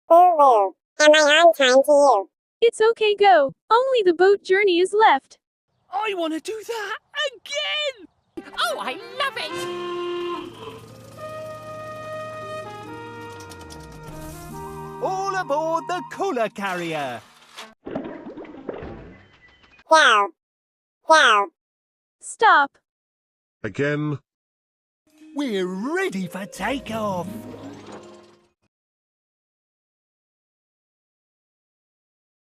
Boo-hoo. Am I on time to you? It's okay, go. Only the boat journey is left. I want to do that again! Oh, I love it! All aboard the cooler carrier! Go. Go. Stop. Again. We're ready for takeoff!